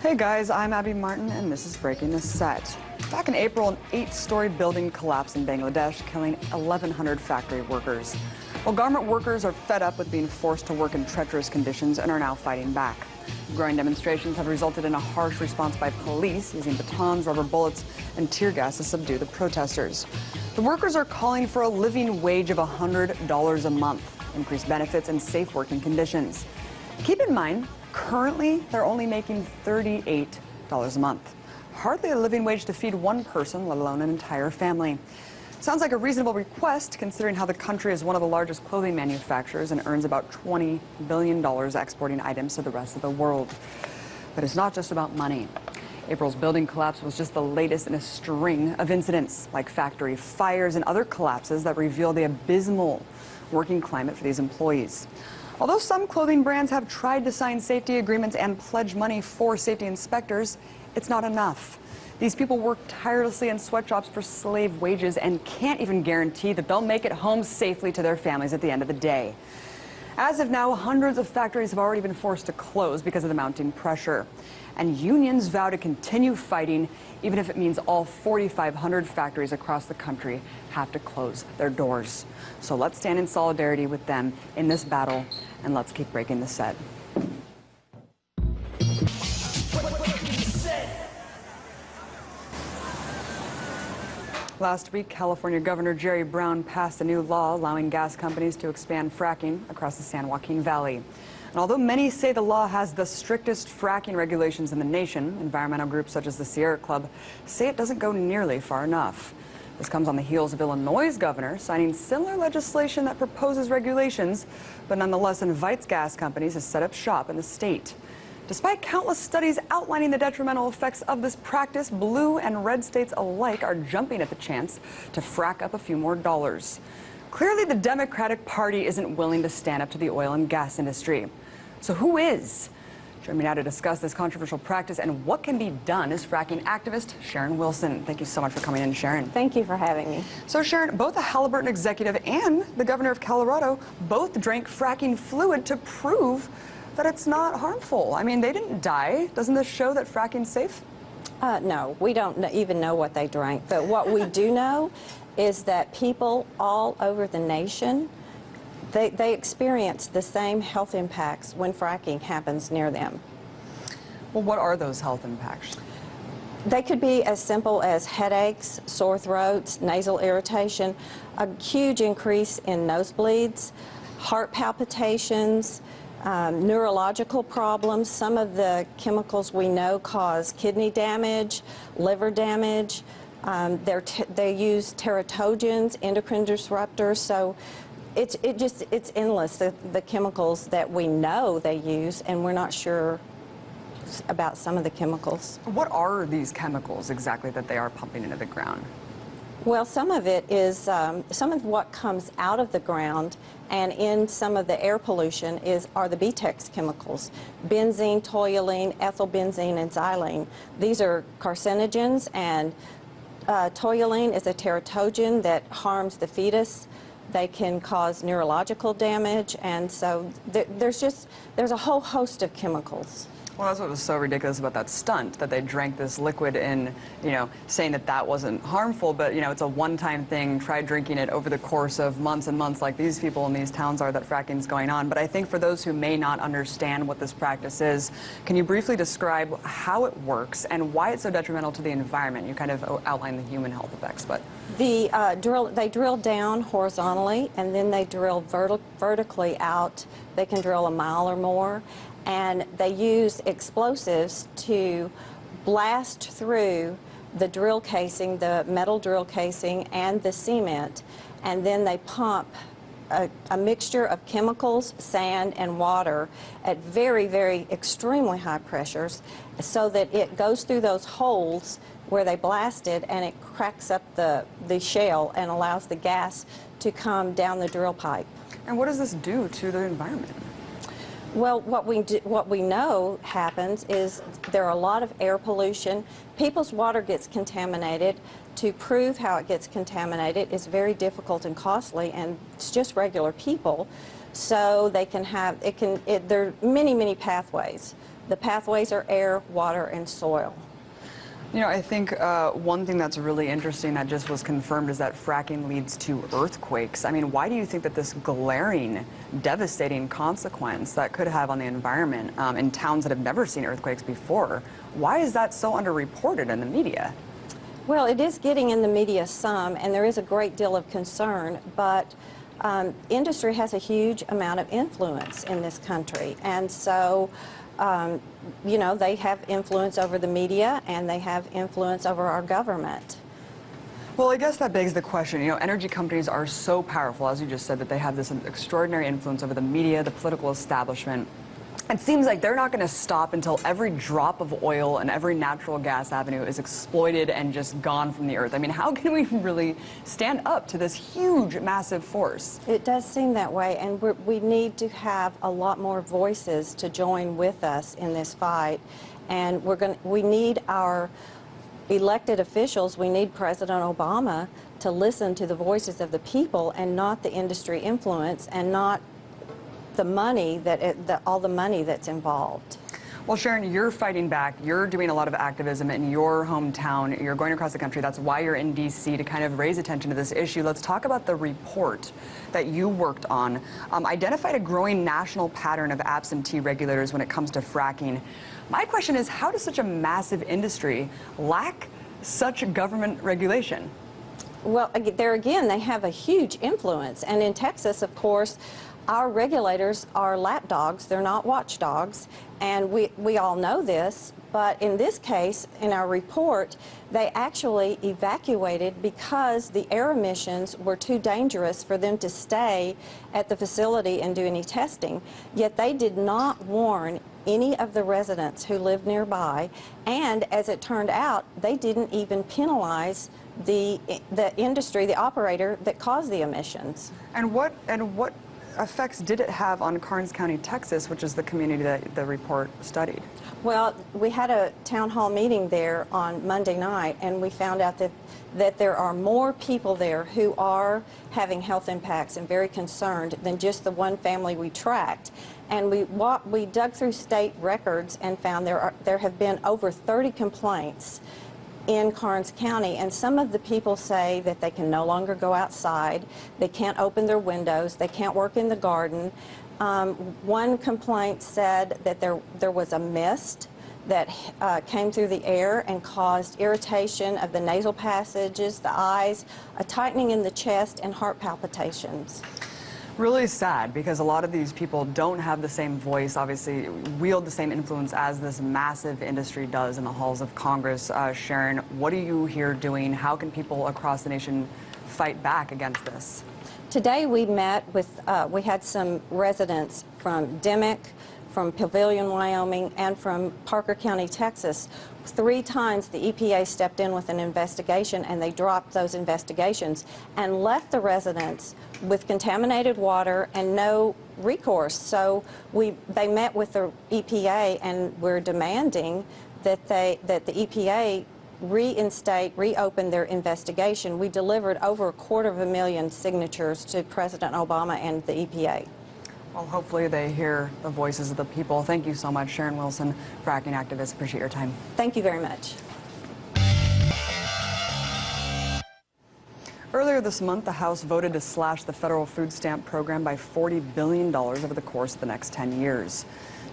Hey guys, I'm Abby Martin and this is Breaking the Set. Back in April, an 8-story building collapsed in Bangladesh, killing 1,100 factory workers. Well, garment workers are fed up with being forced to work in treacherous conditions and are now fighting back. Growing demonstrations have resulted in a harsh response by police, using batons, rubber bullets, and tear gas to subdue the protesters. The workers are calling for a living wage of $100 a month, increased benefits, and safe working conditions. Keep in mind, currently, they're only making $38 a month. Hardly a living wage to feed one person, let alone an entire family. Sounds like a reasonable request, considering how the country is one of the largest clothing manufacturers and earns about $20 billion exporting items to the rest of the world. But it's not just about money. April's building collapse was just the latest in a string of incidents, like factory fires and other collapses that reveal the abysmal working climate for these employees. Although some clothing brands have tried to sign safety agreements and pledge money for safety inspectors, it's not enough. These people work tirelessly in sweatshops for slave wages and can't even guarantee that they'll make it home safely to their families at the end of the day. As of now, hundreds of factories have already been forced to close because of the mounting pressure. And unions vow to continue fighting, even if it means all 4,500 factories across the country have to close their doors. So let's stand in solidarity with them in this battle, and let's keep breaking the set. Last week, California Governor Jerry Brown passed a new law allowing gas companies to expand fracking across the San Joaquin Valley. And although many say the law has the strictest fracking regulations in the nation, environmental groups such as the Sierra Club say it doesn't go nearly far enough. This comes on the heels of Illinois' governor signing similar legislation that proposes regulations, but nonetheless invites gas companies to set up shop in the state. Despite countless studies outlining the detrimental effects of this practice, blue and red states alike are jumping at the chance to frack up a few more dollars. Clearly, the Democratic Party isn't willing to stand up to the oil and gas industry. So who is? Joining me now to discuss this controversial practice and what can be done is fracking activist Sharon Wilson. Thank you so much for coming in, Sharon. Thank you for having me. So Sharon, both the Halliburton executive and the governor of Colorado both drank fracking fluid to prove that it's not harmful. I mean, they didn't die. Doesn't this show that fracking's safe? No, we don't even know what they drank. But what we do know is that people all over the nation, they experience the same health impacts when fracking happens near them. Well, what are those health impacts? They could be as simple as headaches, sore throats, nasal irritation, a huge increase in nosebleeds, heart palpitations, neurological problems. Some of the chemicals we know cause kidney damage, liver damage. They use teratogens, endocrine disruptors. So it's endless, the chemicals that we know they use, and we're not sure about some of the chemicals. What are these chemicals exactly that they are pumping into the ground? Well, some of it is, some of what comes out of the ground and in some of the air pollution are the BTEX chemicals, benzene, toluene, ethylbenzene, and xylene. These are carcinogens, and toluene is a teratogen that harms the fetus. They can cause neurological damage, and so there's a whole host of chemicals. Well, that's what was so ridiculous about that stunt, that they drank this liquid in, saying that that wasn't harmful, but, it's a one-time thing. Try drinking it over the course of months and months like these people in these towns are that fracking's going on. But I think for those who may not understand what this practice is, can you briefly describe how it works and why it's so detrimental to the environment? You kind of outlined the human health effects, but... They drill down horizontally, and then they drill vertically out. They can drill a mile or more. And they use explosives to blast through the drill casing, the metal drill casing, and the cement, and then they pump a mixture of chemicals, sand, and water at very, very extremely high pressures so that it goes through those holes where they blasted, and it cracks up the shell and allows the gas to come down the drill pipe. And what does this do to the environment? Well, what we know happens is there are a lot of air pollution. People's water gets contaminated. To prove how it gets contaminated is very difficult and costly, and it's just regular people. So they can have, there are many, many pathways The pathways are air, water, and soil. You know, I think one thing that's really interesting that just was confirmed is that fracking leads to earthquakes. I mean, why do you think that this glaring, devastating consequence that could have on the environment in towns that have never seen earthquakes before, why is that so underreported in the media? Well, it is getting in the media some, and there is a great deal of concern, but industry has a huge amount of influence in this country, and so you know, they have influence over the media and they have influence over our government. Well, I guess that begs the question, you know, energy companies are so powerful, as you just said, that they have this extraordinary influence over the media, the political establishment. It seems like they're not going to stop until every drop of oil and every natural gas avenue is exploited and just gone from the earth. I mean, how can we really stand up to this huge, massive force? It does seem that way, and we need to have a lot more voices to join with us in this fight. And we need our elected officials, we need President Obama to listen to the voices of the people and not the industry influence and not the money all the money that's involved. Well, Sharon, you're fighting back. You're doing a lot of activism in your hometown. You're going across the country. That's why you're in D.C. to kind of raise attention to this issue. Let's talk about the report that you worked on. Identified a growing national pattern of absentee regulators when it comes to fracking. My question is, how does such a massive industry lack such government regulation? Well, there again, they have a huge influence. And in Texas, of course, our regulators are lapdogs. They're not watchdogs. And we all know this. But in this case, in our report, they actually evacuated because the air emissions were too dangerous for them to stay at the facility and do any testing. Yet they did not warn any of the residents who lived nearby. And as it turned out, they didn't even penalize the industry, the operator that caused the emissions. And what effects did it have on Karnes County, Texas, which is the community that the report studied? Well, we had a town hall meeting there on Monday night, and we found out that there are more people there who are having health impacts and very concerned than just the one family we tracked. And we dug through state records and found there have been over 30 complaints in Karnes County, and some of the people say that they can no longer go outside, they can't open their windows, they can't work in the garden. One complaint said that there was a mist that came through the air and caused irritation of the nasal passages, the eyes, a tightening in the chest, and heart palpitations. Really sad, because a lot of these people don't have the same voice, obviously wield the same influence as this massive industry does in the halls of Congress. Sharon, what are you here doing? How can people across the nation fight back against this? Today we met with, we had some residents from Dimmock, from Pavilion, Wyoming, and from Parker County, Texas. 3 times the EPA stepped in with an investigation, and they dropped those investigations and left the residents with contaminated water and no recourse. So they met with the EPA, and we're demanding that the EPA reopen their investigation. We delivered over 250,000 signatures to President Obama and the EPA. Well, hopefully they hear the voices of the people. Thank you so much, Sharon Wilson, fracking activist. Appreciate your time. Thank you very much. Earlier this month, the House voted to slash the federal food stamp program by $40 billion over the course of the next 10 years.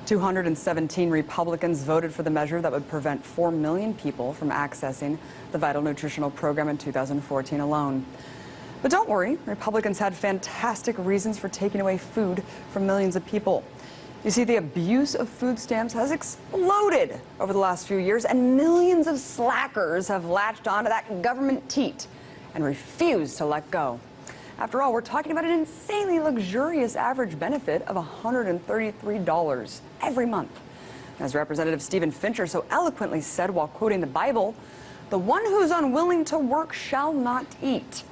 217 Republicans voted for the measure that would prevent 4 million people from accessing the vital nutritional program in 2014 alone. But don't worry, Republicans had fantastic reasons for taking away food from millions of people. You see, the abuse of food stamps has exploded over the last few years, and millions of slackers have latched onto that government teat and refused to let go. After all, we're talking about an insanely luxurious average benefit of $133 every month. As Representative Stephen Fincher so eloquently said while quoting the Bible, "The one who's unwilling to work shall not eat."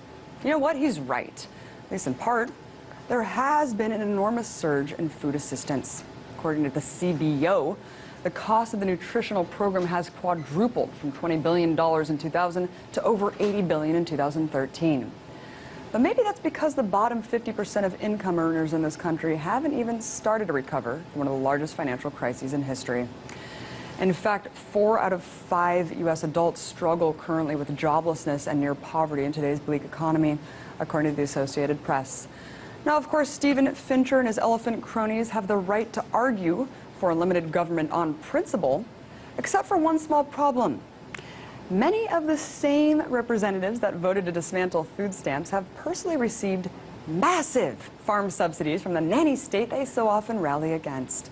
You know what? He's right. At least in part. There has been an enormous surge in food assistance. According to the CBO, the cost of the nutritional program has quadrupled from $20 billion in 2000 to over $80 billion in 2013. But maybe that's because the bottom 50% of income earners in this country haven't even started to recover from one of the largest financial crises in history. In fact, 4 out of 5 U.S. adults struggle currently with joblessness and near poverty in today's bleak economy, according to the Associated Press. Now, of course, Stephen Fincher and his elephant cronies have the right to argue for unlimited government on principle, except for one small problem. Many of the same representatives that voted to dismantle food stamps have personally received massive farm subsidies from the nanny state they so often rally against.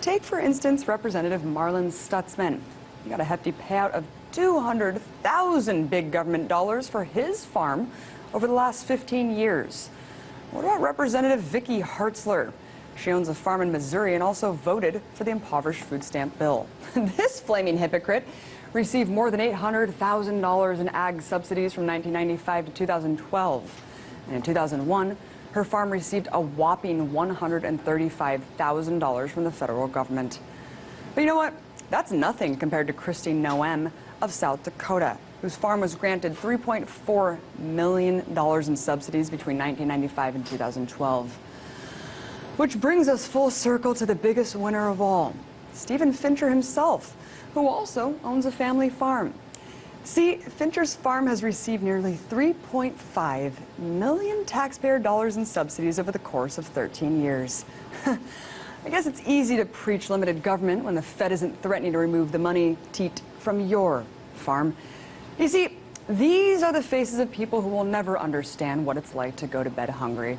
Take, for instance, Representative Marlin Stutzman. He got a hefty payout of $200,000 big government dollars for his farm over the last 15 years. What about Representative Vicki Hartzler? She owns a farm in Missouri and also voted for the impoverished food stamp bill. This flaming hypocrite received more than $800,000 in ag subsidies from 1995 to 2012. And in 2001, her farm received a whopping $135,000 from the federal government. But you know what? That's nothing compared to Christine Noem of South Dakota, whose farm was granted $3.4 million in subsidies between 1995 and 2012. Which brings us full circle to the biggest winner of all, Stephen Fincher himself, who also owns a family farm. See, Fincher's farm has received nearly $3.5 million taxpayer dollars in subsidies over the course of 13 years. I guess it's easy to preach limited government when the Fed isn't threatening to remove the money teat from your farm. You see, these are the faces of people who will never understand what it's like to go to bed hungry.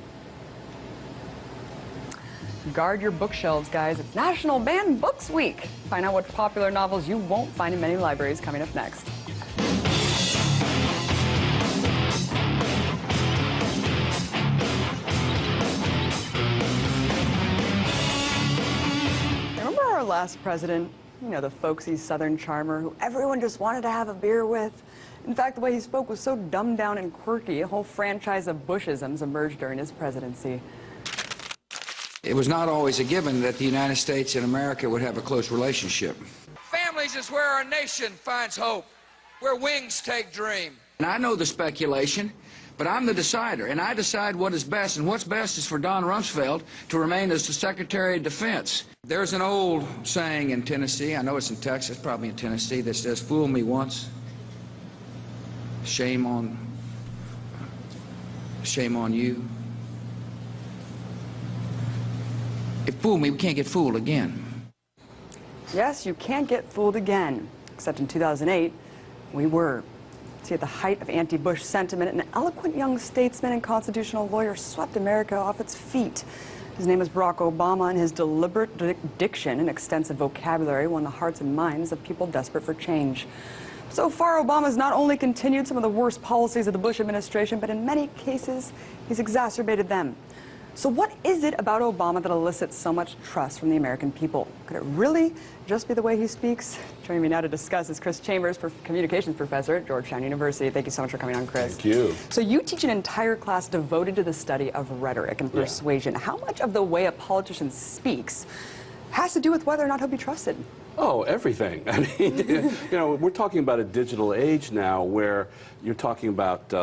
Guard your bookshelves, guys. It's National Banned Books Week. Find out what popular novels you won't find in many libraries coming up next. Remember our last president? You know, the folksy Southern charmer who everyone just wanted to have a beer with? In fact, the way he spoke was so dumbed down and quirky, a whole franchise of Bushisms emerged during his presidency. It was not always a given that the United States and America would have a close relationship. Families is where our nation finds hope, where wings take dream. And I know the speculation, but I'm the decider, and I decide what is best, and what's best is for Don Rumsfeld to remain as the Secretary of Defense. There's an old saying in Tennessee, I know it's in Texas, probably in Tennessee, that says, "Fool me once, shame on you." If fool me, we can't get fooled again. Yes, you can't get fooled again. Except in 2008, we were. See, at the height of anti-Bush sentiment, an eloquent young statesman and constitutional lawyer swept America off its feet. His name is Barack Obama, and his deliberate diction and extensive vocabulary won the hearts and minds of people desperate for change. So far, Obama's not only continued some of the worst policies of the Bush administration, but in many cases, he's exacerbated them. So what is it about Obama that elicits so much trust from the American people? Could it really just be the way he speaks? Joining me now to discuss is Chris Chambers, communications professor at Georgetown University. Thank you so much for coming on, Chris. Thank you. So you teach an entire class devoted to the study of rhetoric and persuasion. Yeah. How much of the way a politician speaks has to do with whether or not he'll be trusted? Oh, everything. I mean, you know, we're talking about a digital age now where you're talking about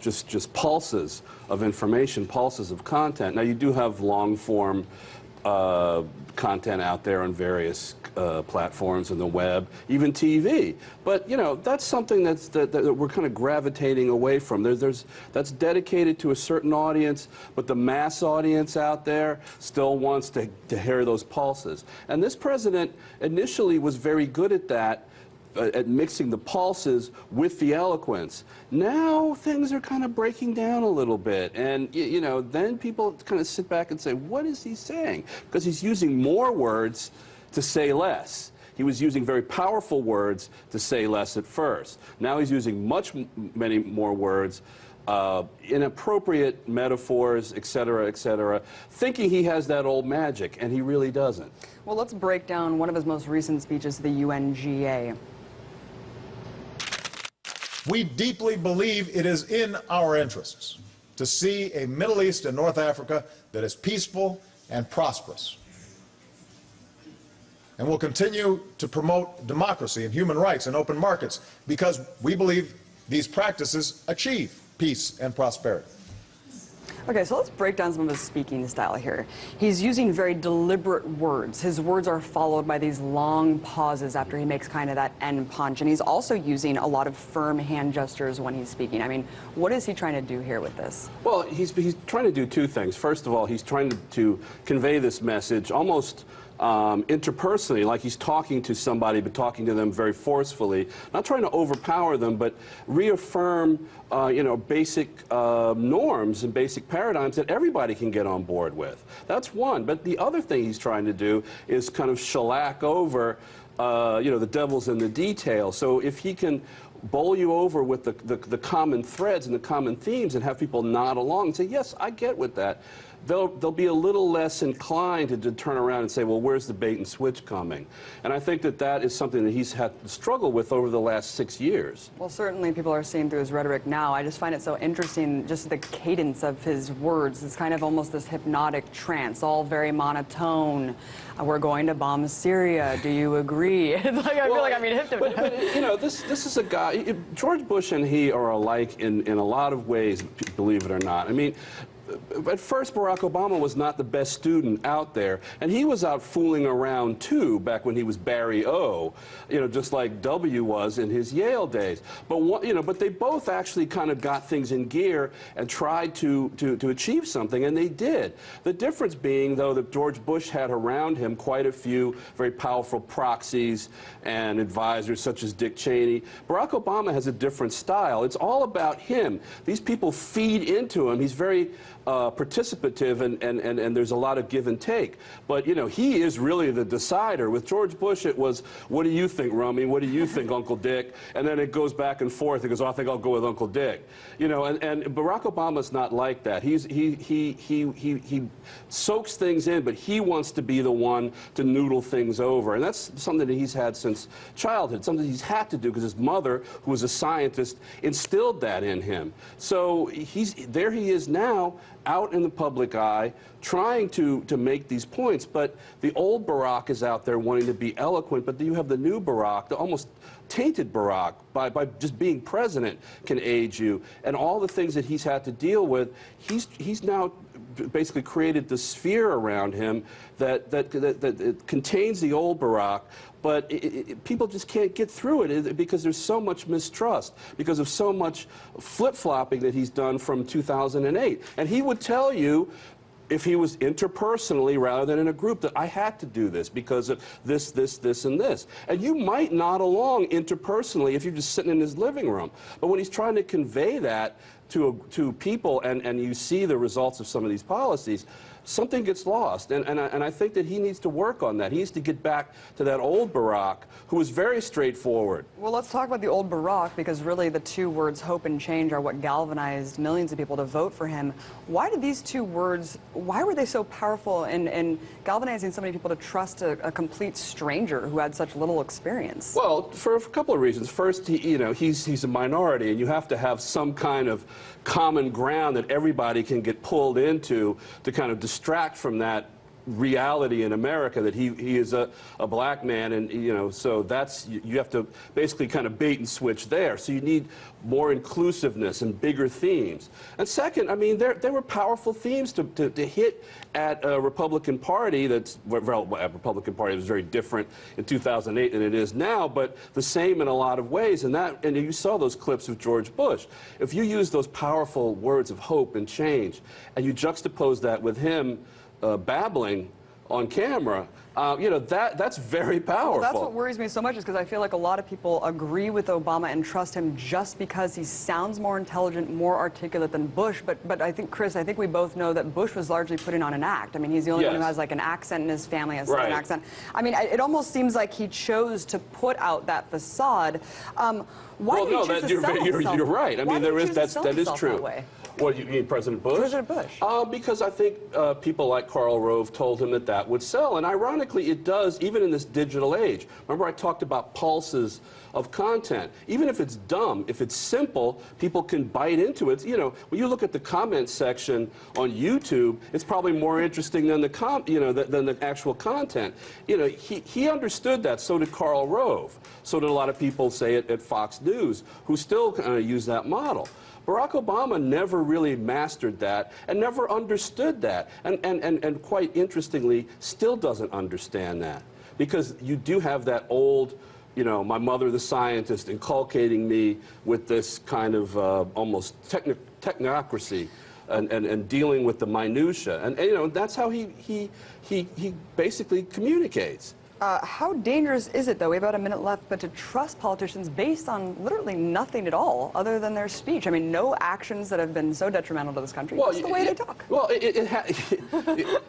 just pulses of information, pulses of content. Now, you do have long-form content out there on various platforms on the web, even TV. But, you know, that's something that we're kind of gravitating away from. That's dedicated to a certain audience, but the mass audience out there still wants to hear those pulses. And this president initially was very good at that, at mixing the pulses with the eloquence. Now things are kind of breaking down a little bit, and you know, then people kind of sit back and say, what is he saying? Because he's using more words to say less. He was using very powerful words to say less at first. Now he's using many more words, inappropriate metaphors, etc., thinking he has that old magic, and he really doesn't. Well, let's break down one of his most recent speeches to the UNGA. We deeply believe it is in our interests to see a Middle East and North Africa that is peaceful and prosperous. And we'll continue to promote democracy and human rights and open markets because we believe these practices achieve peace, and prosperity. Okay, so let's break down some of his speaking style here. He's using very deliberate words. His words are followed by these long pauses after he makes kind of that end punch. And he's also using a lot of firm hand gestures when he's speaking. I mean, what is he trying to do here with this? Well, he's trying to do two things. First of all, he's trying to convey this message almost interpersonally, like he's talking to somebody, but talking to them very forcefully, not trying to overpower them, but reaffirm, you know, basic norms and basic paradigms that everybody can get on board with. That's one. But the other thing he's trying to do is kind of shellac over, you know, the devil's in the details. So if he can bowl you over with the common threads and the common themes and have people nod along and say, yes, I get with that, they'll be a little less inclined to turn around and say, well, where's the bait and switch coming? And I think that that is something that he's had to struggle with over the last 6 years. Well, certainly people are seeing through his rhetoric now. I just find it so interesting, just the cadence of his words. It's kind of almost this hypnotic trance, all very monotone. We're going to bomb Syria. Do you agree? It's like, I feel like I'm being hypnotized. But you know, this is a guy, George Bush and he are alike in a lot of ways, believe it or not. I mean, at first, Barack Obama was not the best student out there, and he was out fooling around too back when he was Barry O, you know, just like W was in his Yale days. But you know, but they both actually kind of got things in gear and tried to achieve something, and they did. The difference being, though, that George Bush had around him quite a few very powerful proxies and advisors, such as Dick Cheney. Barack Obama has a different style. It's all about him. These people feed into him. He's very participative, and there's a lot of give and take. But, you know, he is really the decider. With George Bush, it was, what do you think, Rummy? What do you think, Uncle Dick? And then it goes back and forth. It goes, oh, I think I'll go with Uncle Dick. You know, and Barack Obama's not like that. He soaks things in, but he wants to be the one to noodle things over. And that's something that he's had since childhood, something he's had to do because his mother, who was a scientist, instilled that in him. So there he is now, out in the public eye, trying to make these points. But the old Barack is out there wanting to be eloquent, but then you have the new Barack, the almost tainted Barack, by just being president, can age you. And all the things that he's had to deal with, he's now basically created the sphere around him that contains the old Barack, but people just can't get through it because there's so much mistrust, because of so much flip-flopping that he's done from 2008. And he would tell you, if he was interpersonally rather than in a group, that I had to do this because of this, and this. And you might nod along interpersonally if you're just sitting in his living room. But when he's trying to convey that to people, and you see the results of some of these policies, something gets lost. And I think that he needs to work on that. He needs to get back to that old Barack, who was very straightforward. Well, let's talk about the old Barack, because really the two words hope and change are what galvanized millions of people to vote for him. Why did these two words, why were they so powerful in galvanizing so many people to trust a complete stranger who had such little experience? Well, for a couple of reasons. First, he's a minority, and you have to have some kind of common ground that everybody can get pulled into to kind of distract from that reality in America that he is a black man, and so that's, you have to basically kind of bait and switch there. So you need more inclusiveness and bigger themes. And second, I mean, there were powerful themes to hit at a Republican Party that's, well, a Republican Party was very different in 2008 than it is now, but the same in a lot of ways. And you saw those clips of George Bush. If you use those powerful words of hope and change, and you juxtapose that with him babbling on camera, that's very powerful. Well, that's what worries me so much, is because I feel like a lot of people agree with Obama and trust him just because he sounds more intelligent, more articulate than Bush. But I think, Chris, I think we both know that Bush was largely putting on an act. I mean, he's the only one who has like an accent in his family, has an accent. I mean, it almost seems like he chose to put out that facade. Why did he choose to sell himself? You're right. I mean, that is true. What, you mean President Bush? President Bush. Because I think people like Karl Rove told him that would sell. And ironically, it does, even in this digital age. Remember, I talked about pulses of content. Even if it's dumb, if it's simple, people can bite into it. When you look at the comment section on YouTube, it's probably more interesting than than the actual content. He understood that. So did Karl Rove. So did a lot of people say at Fox News, who still kind of use that model. Barack Obama never really mastered that and never understood that, and quite interestingly, still doesn't understand that. Because you do have that old, you know, my mother the scientist inculcating me with this kind of almost technocracy and dealing with the minutia. And you know, that's how he basically communicates. How dangerous is it, though, we have about a minute left, but to trust politicians based on literally nothing at all other than their speech? I mean, no actions that have been so detrimental to this country, just the way they talk. Well,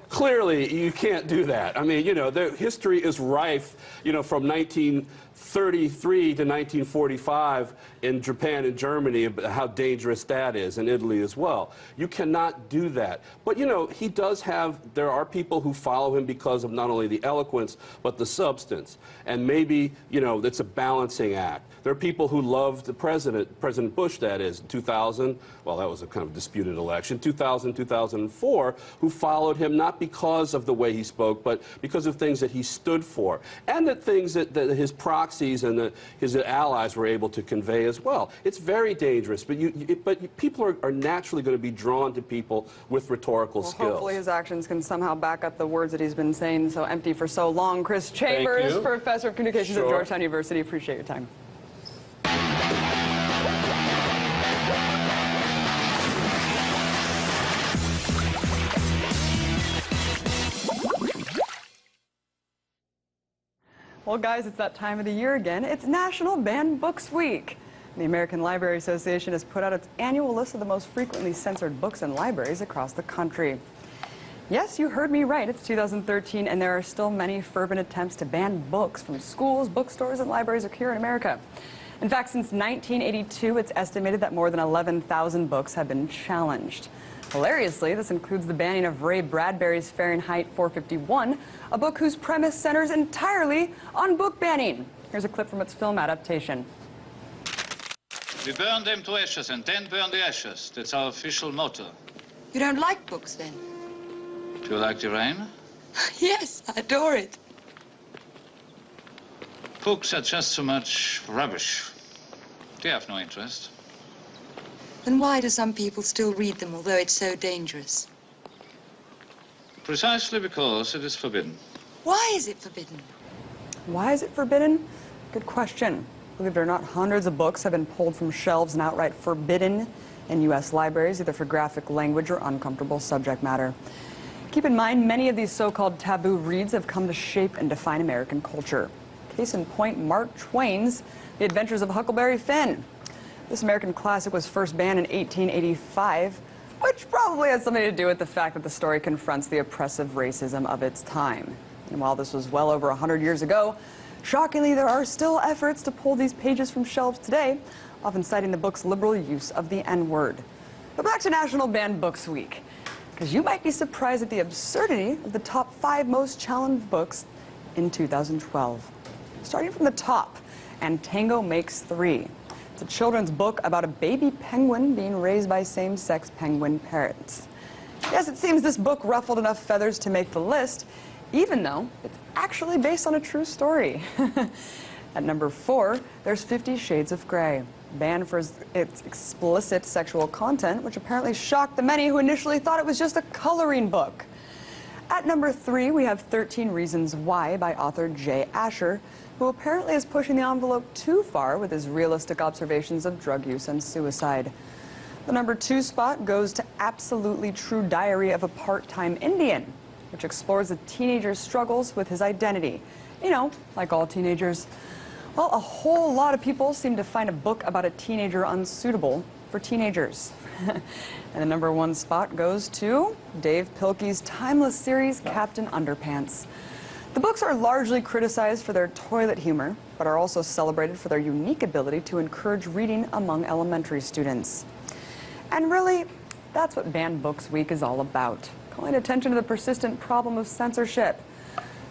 clearly, you can't do that. I mean, you know, the history is rife, you know, from 1933 to 1945 in Japan and Germany, how dangerous that is, and Italy as well. You cannot do that. But, you know, he does have, there are people who follow him because of not only the eloquence, but the substance. And maybe, you know, it's a balancing act. There are people who loved the President Bush, that is, 2000, well, that was a kind of disputed election, 2000, 2004, who followed him not because of the way he spoke, but because of things that he stood for, and the things that his proxies and his allies were able to convey as well. It's very dangerous, but people are naturally going to be drawn to people with rhetorical skills. Hopefully his actions can somehow back up the words that he's been saying so empty for so long. Chris Chambers, Professor of Communications at Georgetown University, appreciate your time. Well, guys, it's that time of the year again. It's National Banned Books Week. The American Library Association has put out its annual list of the most frequently censored books in libraries across the country. Yes, you heard me right. It's 2013, and there are still many fervent attempts to ban books from schools, bookstores, and libraries here in America. In fact, since 1982, it's estimated that more than 11,000 books have been challenged. Hilariously, this includes the banning of Ray Bradbury's Fahrenheit 451, a book whose premise centers entirely on book banning. Here's a clip from its film adaptation. We burn them to ashes and then burn the ashes. That's our official motto. You don't like books, then? Do you like the rain? Yes, I adore it. Books are just so much rubbish. They have no interest. Then why do some people still read them, although it's so dangerous? Precisely because it is forbidden. Why is it forbidden? Why is it forbidden? Good question. Believe it or not, hundreds of books have been pulled from shelves and outright forbidden in U.S. libraries, either for graphic language or uncomfortable subject matter. Keep in mind, many of these so-called taboo reads have come to shape and define American culture. Case in point, Mark Twain's The Adventures of Huckleberry Finn. This American classic was first banned in 1885, which probably had something to do with the fact that the story confronts the oppressive racism of its time. And while this was well over 100 years ago, shockingly, there are still efforts to pull these pages from shelves today, often citing the book's liberal use of the N-word. But back to National Banned Books Week, because you might be surprised at the absurdity of the top 5 most challenged books in 2012. Starting from the top, And Tango Makes Three. It's a children's book about a baby penguin being raised by same-sex penguin parents. Yes, it seems this book ruffled enough feathers to make the list, even though it's actually based on a true story. At number 4, there's 50 Shades of Grey, banned for its explicit sexual content, which apparently shocked the many who initially thought it was just a coloring book. At number 3, we have 13 Reasons Why by author Jay Asher, who apparently is pushing the envelope too far with his realistic observations of drug use and suicide. The number 2 spot goes to Absolutely True Diary of a Part-Time Indian, which explores a teenager's struggles with his identity. You know, like all teenagers. Well, a whole lot of people seem to find a book about a teenager unsuitable for teenagers. And the number 1 spot goes to Dave Pilkey's timeless series, Captain Underpants. The books are largely criticized for their toilet humor, but are also celebrated for their unique ability to encourage reading among elementary students. And really, that's what Banned Books Week is all about, calling attention to the persistent problem of censorship.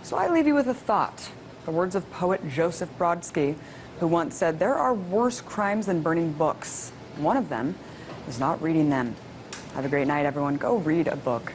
So I leave you with a thought, the words of poet Joseph Brodsky, who once said, "There are worse crimes than burning books. One of them is not reading them." Have a great night, everyone. Go read a book.